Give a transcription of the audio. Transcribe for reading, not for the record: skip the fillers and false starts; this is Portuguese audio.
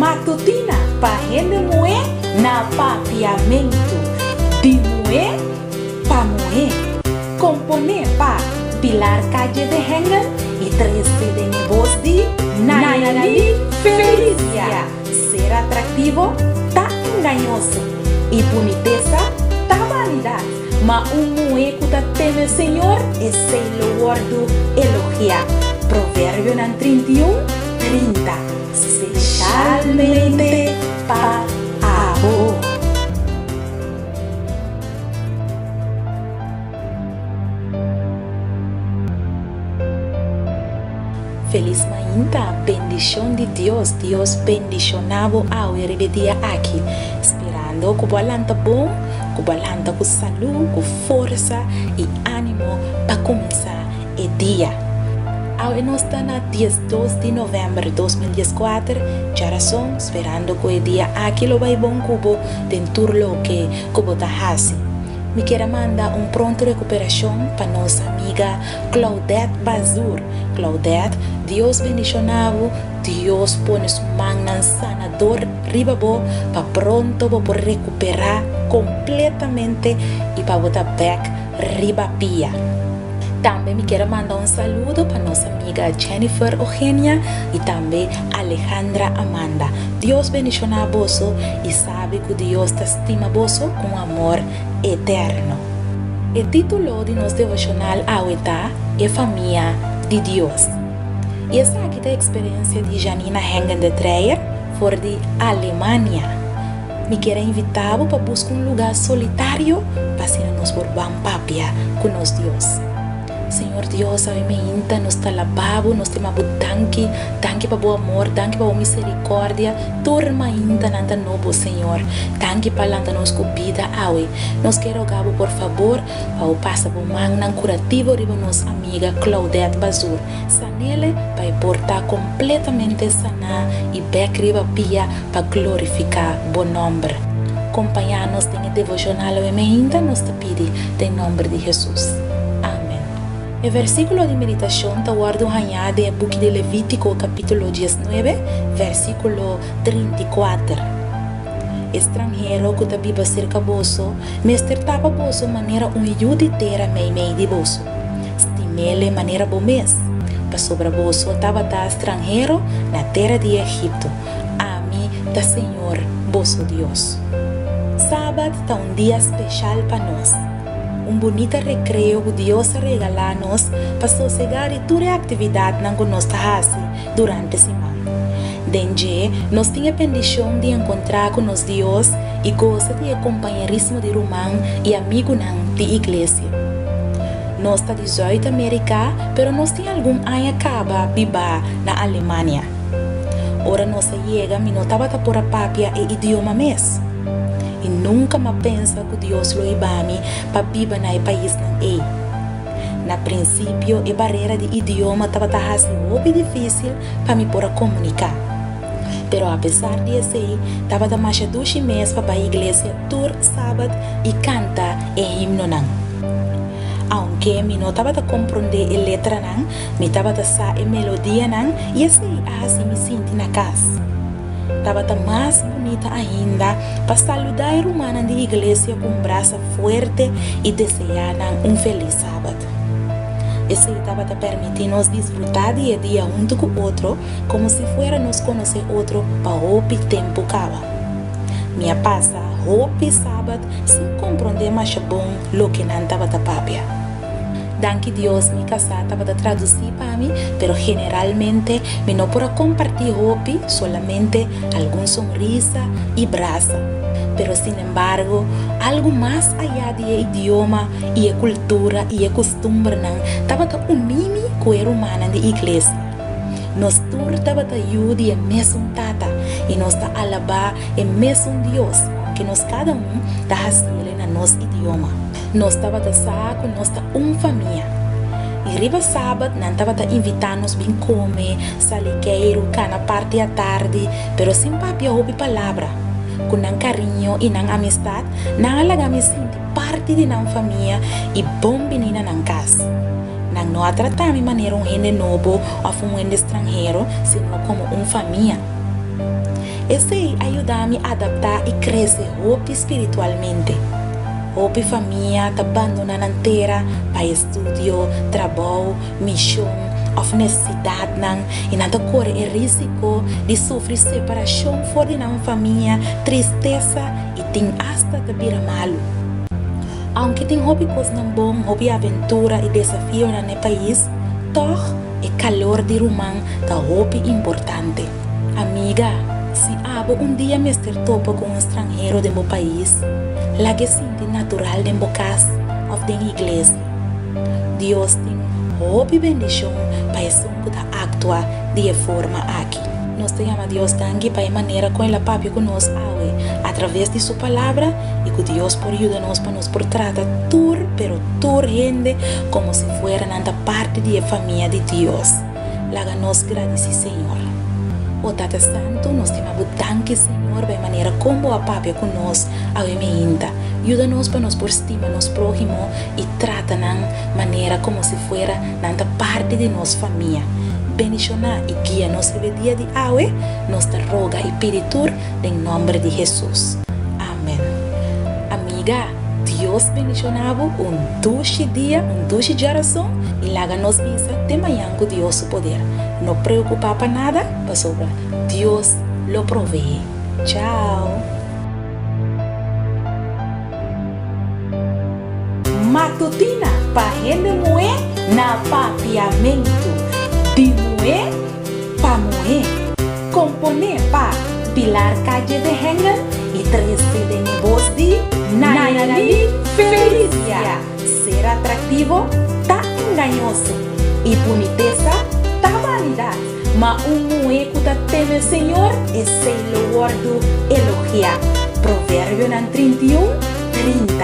matutina para rende moer na papiamento, de moer para moer, componer para pilar calle de hengen e 13 de voz de Nayani Felicia. Ser atractivo tá engañoso e boniteza tá vanidade, mas moer que tá teme Senhor é sem louvor elogiar. Provérbio 31:30. Especialmente para amor. Feliz manhã, bendição de Deus. Deus bendicionava ao rebedia aqui, esperando que o balanta bom, que o balanta com saúde, com força e ânimo para começar o dia. Ao nós está na dia 2 de novembro de 2014, já estamos esperando que o dia aqui lo vai bom cubo dentro do que cubo da hasi. Me quero mandar pronto recuperação para nossa amiga Claudette Bazur. Claudette, Deus bendicionava, Deus põe sua mão na sanador ribabo para pronto para recuperar completamente e para botar back ribapia. Também me quero mandar saludo para nossa amiga Jennifer Eugenia e também Alejandra Amanda. Deus bendicionar você e sabe que Deus te estima você com amor eterno. O título de nosso devocional ahorita é Família de Deus. E essa aqui é a experiência de Janina Hengen de Dreyer, for de Alemanha. Me quero invitar para buscar lugar solitário para ser nos por papia com nós Deus. Senhor Deus, sabe me inta, nos talababo, nos temabu tanque para o amor, tanque para a misericórdia, turma inta nanta novo, Senhor, tanque para lanta nos vida, awe. Nos quero gabo, por favor, ao passa por mangnan curativo riba nos amiga Claudette Bazur. Sanele para portar completamente sana e bec riba pia para glorificar bom nome. Acompanhar-nos em devocional, me inta, nos te pedi, em nome de Jesus. O versículo de meditação está guardado no book de Levítico, capítulo 19, versículo 34. Estrangeiro que está viva cerca de você, mestre tapa você maneira humilhuditeira meio de você. Estimele maneira bom mês. Para sobre você estava estrangeiro na terra de Egipto. A mim, da Senhor, vosso Deus. Sábado está dia especial para nós. Bonito recreio que Deus regala-nos para sossegar e toda a atividade que nós fazemos durante a semana. Desde nós temos a bendição de encontrar com nós Deus e gosta de companheirismo de irmão e amigo de igreja. Nós estamos 18 América, mas nós temos algum ano acaba viva na Alemanha. Ora nós chega, nós estamos por a papia e idioma mesmo. E nunca me pensa que Deus lo ibami para viver no país não é. Na princípio, a barreira de idioma estava muito difícil para me poder comunicar. Pero apesar disso, estava mais de 2 meses para a igreja tur sábado e canta em himno não. Aunque me não estava a compreender a letra não, me estava a saber a melodia não, e assim me senti na casa. Estava mais bonita ainda para saludar a irmã da igreja com um braço forte e desejar feliz sábado. Isso estava permitindo-nos desfrutar de dia junto com o outro, como se fuéramos conhecer outro para o tempo cava. Minha passa, roupa sábado, sem compreender mais bom o que não estava da papia. Danke Deus, minha casa estava a traduzir para mim, mas generalmente me não posso compartilhar roupa, solamente algum sorriso e braço. Mas, sin embargo, algo mais allá de idioma e cultura e costume estava a unir com a humana de igreja. Nós todos estava a ajudar a mesmo tata e nós está a alabar a mesmo Deus, que nós cada está fazendo no nosso idioma. Nós estava a saco, nós está família. E riba sábado, nós estava a invitar-nos bem comer, saliqueiro, cana parte à tarde, pero sem papia ou palavra. Com carinho e amistade, nós alagamos sentir parte de nossa família e bom menina na casa. Nós não a tratamos de maneira gente novo ou um estrangeiro, senão como família. Esse ajuda-me a adaptar e crescer espiritualmente. Hope família tá abandonando inteira para estudo, trabalho, missão, of necessidade e nada corre o risco de sofrer separação fora de uma família, tristeza e tem hasta de vir malo. Aunque tem hobby coisas bom, hobby aventura e desafio no país, toch o calor de romã tá hobby importante. Amiga, se abo dia me topa com estrangeiro de meu país, la que sinto natural de meu casa ou de igreja. Deus tem hobby bendição para isso que atua de forma aqui. Nós te ama Deus tangue para a maneira como Ele papi conosco através de sua palavra e que Deus por ajudar-nos para nos tratar tur gente como se fuera nada parte de família de Deus. Laga-nos graças, Senhor. O Tata Santo, nós te amamos tanque, Senhor, para a maneira como a papi conosco ainda. Ajuda-nos para nos por estima nos próximo e trata na maneira como se fuera nada parte de nossa família. Bendicionar e guia nos dia de hoje, nos te roga e peditur em nome de Jesus. Amém. Amiga, Deus bendicionava doce dia, doce geração e laga nos visa de manhã com Deus o poder. Não preocupa para nada, para sobra. Deus lo provee. Tchau. Matutina para remoer na papiamento. De moer para moer. Componer para pilar calle de hengen e 13 de negócio de Nayali Felicia. Ser atrativo tá engañoso e boniteza tá vanidade. Mas moer que tá teme Senhor é sei lo guardo elogiar. Provérbio 31:30.